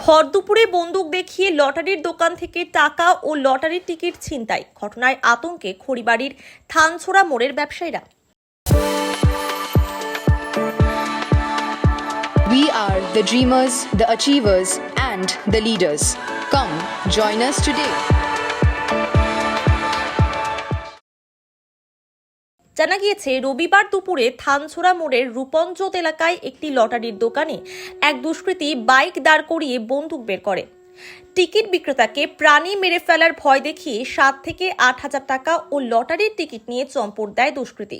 ভর দুপুরে বন্দুক দেখিয়ে লটারির দোকান থেকে টাকা ও লটারির টিকিট ছিনতাই। ঘটনায় আতঙ্কে খড়িবাড়ির থানছড়া মোড়ের ব্যবসায়ীরা। We are the dreamers, the achievers, and the leaders. Come, join us today. জানা গিয়েছে, রবিবার দুপুরে থানছড়া মোড়ের রূপঞ্জোত এলাকায় একটি লটারির দোকানে এক দুষ্কৃতী বাইক দাঁড় করিয়ে বন্দুক বের করে। টিকিট বিক্রেতাকে প্রাণী মেরে ফেলার ভয় দেখিয়ে 7 থেকে 8,000 টাকা ও লটারির টিকিট নিয়ে চম্পট দেয় দুষ্কৃতী।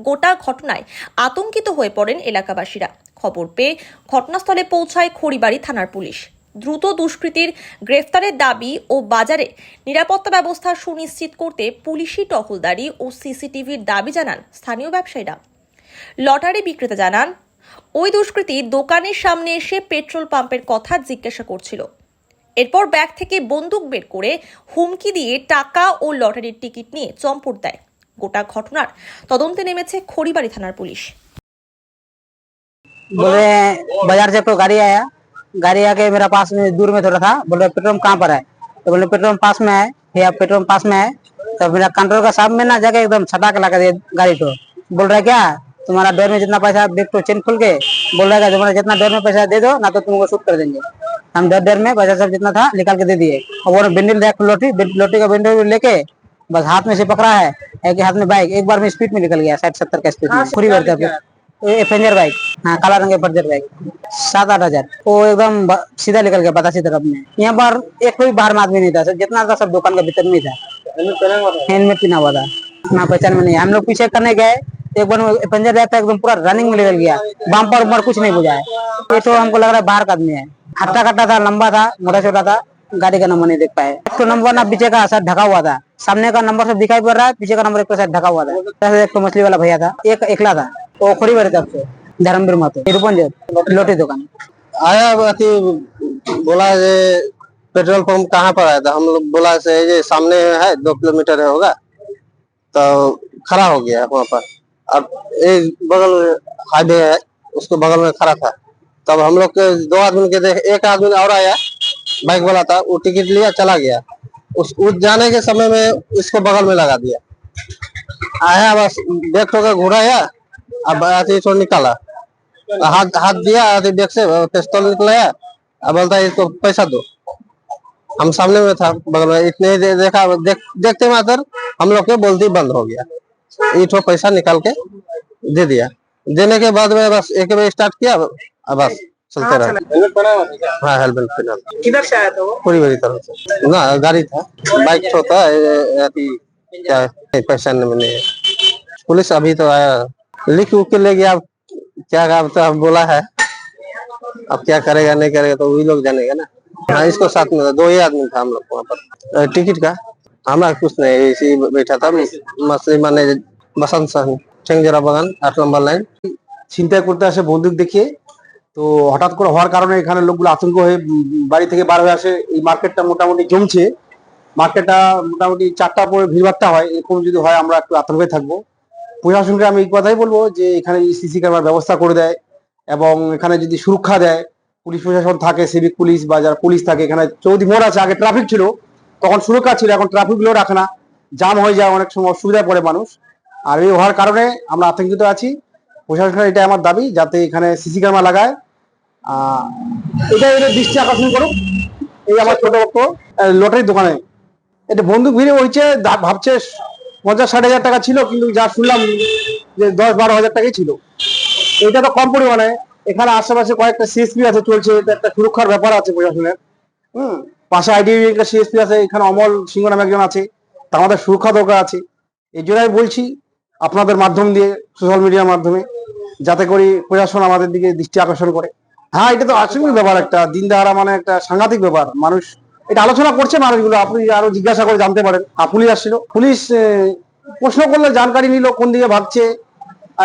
গোটা ঘটনায় আতঙ্কিত হয়ে পড়েন এলাকাবাসীরা। খবর পেয়ে ঘটনাস্থলে পৌঁছায় খড়িবাড়ি থানার পুলিশ। দ্রুত দুষ্কৃতীর গ্রেফতারের দাবি ও বাজারে নিরাপত্তা ব্যবস্থা সুনিশ্চিত করতে পুলিশি টহলদারি ও সিসিটিভির দাবি জানান স্থানীয় ব্যবসায়ীরা। লটারি বিক্রেতা জানান, ওই দুষ্কৃতী দোকানের সামনে এসে পেট্রোল পাম্পের কথা জিজ্ঞাসা করছিল। এরপর ব্যাগ থেকে বন্দুক বের করে হুমকি দিয়ে টাকা ও লটারির টিকিট নিয়ে চম্পট দেয়। গোটা ঘটনার তদন্তে নেমেছে খড়িবাড়ি থানার पुलिस। बोले बाजार से तो गाड़ी आके मेरा पास में दूर में थोड़ा था। बोले पेट्रोल कहाँ पर है, तो बोले पेट्रोल पास में है भैया, पेट्रोल पास में है। तो मेरा कंट्रोल का सामने ना जाके एकदम छटा के लगा दिया गाड़ी को। बोल रहा है क्या तुम्हारा डर में जितना पैसा, बैग तो चेन खुल के बोल रहा है तुम्हारा जितना डर में पैसा दे दो ना तो तुमको शूट कर देंगे। हम डर में पैसा सब जितना था निकाल के दे दिए। और वो बिंडल लोटी का बिंडल लेके बस हाथ में से पकड़ा है, एक हाथ में बाइक, एक बार में स्पीड में निकल गया 60-70 का स्पीड में। पूरी बढ़ता पैसेंजर बाइक, हाँ काला रंग के बाइक। 7-8 हजार वो एकदम सीधा निकल गया बतासी तरफ में। यहाँ पर एक कोई बाहर में आदमी नहीं था, जितना था सब दुकान के भीतर में था। हेलमेट पहना हुआ था, ना पहचान में नहीं। हम लोग पीछे करने गए, एक बार पैसेंजर रहता एकदम पूरा रनिंग में निकल गया। बम्पर उम्पर कुछ नहीं बुझा है। ये तो हमको लग रहा है बाहर का आदमी है। हट्टा कट्टा था, लंबा था, मोटा छोटा था, गाड़ी का नंबर नहीं देख पाए। एक तो नंबर ना पीछे का शायद ढका हुआ था, सामने का नंबर सब दिखाई पड़ रहा है, पीछे का नंबर एक तो शायद ढका हुआ था। एक तो मछली वाला भैया था, एक एकला था, वो खड़ीबाड़ी तरफ से धर्मवीर महतो रूपंजोत लोटी दुकान आया। बोला ये पेट्रोल पंप कहाँ पर आया था, हम लोग बोला से ये सामने है 2 किलोमीटर होगा। तो खड़ा हो गया वहाँ पर। अब एक बगल हाईवे है, उसको बगल में खड़ा था। तब हम लोग के 2 आदमी के देख, एक आदमी और आया बाइक वाला था, वो टिकट लिया चला गया। उस जाने के समय में इसको बगल में लगा दिया। आया बस बैग ठोकर घुराया, अब तो निकाला, हाथ दिया बैग से पिस्तौल निकलाया। अब बोलता है इसको पैसा दो। हम सामने में था बगल में, इतने देखा देखते मात्र हम लोग के बोलती बंद हो गया। ये पैसा निकाल के दे दिया। देने के बाद में बस एक बार स्टार्ट किया, बस चलते रहे। हाँ हेलमेट पहना। किधर से आया था वो? पूरी बड़ी तरह से ना गाड़ी था, बाइक छोटा क्या पैसा नहीं। पुलिस अभी तो आया, लिख उख के ले गया। क्या तो अब बोला है, अब क्या करेगा नहीं करेगा तो वही लोग जानेगा ना। हाँ इसको साथ में 2 ही आदमी था हम लोग वहाँ पर। टिकट का हमारा कुछ नहीं, इसी बैठा था। मछली माने बसंत ठेंगजरा बागान 8 नंबर लाइन। ছিনতাই করতে আসে বন্দুক দেখিয়ে। তো হঠাৎ করে হওয়ার কারণে এখানে লোকগুলো আতঙ্ক হয়ে বাড়ি থেকে বার হয়ে আসে। এই মার্কেটটা মোটামুটি জমছে, মার্কেটটা মোটামুটি 4টার পরে ভিড়ভাট্টা হয়। এরকম যদি হয় আমরা একটু আতঙ্কে থাকবো। প্রশাসনকে আমি এই কথাই বলবো যে এখানে সিসি ক্যামেরার ব্যবস্থা করে দেয় এবং এখানে যদি সুরক্ষা দেয়, পুলিশ প্রশাসন থাকে, সিভিক পুলিশ বা যারা পুলিশ থাকে। এখানে চৌধুরী মোড় আছে, আগে ট্রাফিক ছিল, তখন সুরক্ষা ছিল, এখন ট্রাফিক গুলো রাখে না, জাম হয়ে যায়, অনেক সময় অসুবিধায় পড়ে মানুষ। আর এই হওয়ার কারণে আমরা আতঙ্কিত আছি। প্রশাসনের এটা আমার দাবি যাতে এখানে সিসি ক্যামেরা লাগায়, এটা এদের দৃষ্টি আকর্ষণ করুক। এই আমার ছোট লটারির দোকানে এটা বন্দুক ভিড়ে হয়েছে, ভাবছে 50-60 হাজার টাকা ছিল, কিন্তু যা শুনলাম যে 10-12 হাজার টাকাই ছিল। এটা তো কম পরিমাণে। এখানে আশেপাশে কয়েকটা সিএসপি আছে, চলছে, এটা একটা সুরক্ষার ব্যাপার আছে প্রশাসনের। পাশে আইডিবি একটা সিএসপি আছে, এখানে অমল সিংহ নামে একজন আছে, তা আমাদের সুরক্ষা দরকার আছে। এই জন্যই বলছি আপনাদের মাধ্যম দিয়ে, সোশ্যাল মিডিয়ার মাধ্যমে, যাতে করে প্রশাসন আমাদের দিকে দৃষ্টি আকর্ষণ করে। হ্যাঁ এটা তো আসলে ব্যাপার, একটা দিন দাহারা মানে একটা সাংঘাতিক ব্যাপার। মানুষ এটা আলোচনা করছে, মানুষগুলো, আপনি আরো জিজ্ঞাসা করে জানতে পারেন। পুলিশ আসছিল, পুলিশ প্রশ্ন করলে জানকারি নিল কোন দিকে ভাগছে।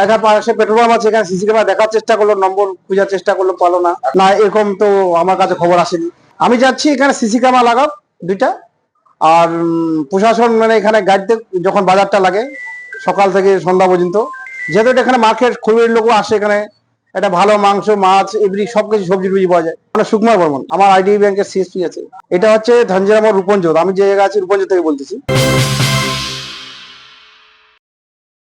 এখানে পাশে পেট্রোল পাম্প আছে, এখানে সিসি ক্যামেরা দেখার চেষ্টা করলো, নম্বর খোঁজার চেষ্টা করলো, পালো না। না এরকম তো আমার কাছে খবর আসেনি। আমি যাচ্ছি এখানে সিসি ক্যামেরা লাগাও 2টা। আর প্রশাসন মানে এখানে গাড়িতে যখন বাজারটা লাগে সকাল থেকে সন্ধ্যা পর্যন্ত, যেহেতু এখানে মার্কেট খড়িবাড়ির লোকও আসে এখানে একটা ভালো মাংস, মাছ, এভরি সবকিছু সবজি টবজি পাওয়া যায়। আমরা সুকুমার বর্মন, আমার আইডিবি ব্যাংকের সিএসপি আছে। এটা হচ্ছে ধনজিরাম রূপঞ্জোত, আমি যে জায়গা আছি রূপঞ্জোত থেকে বলতেছি।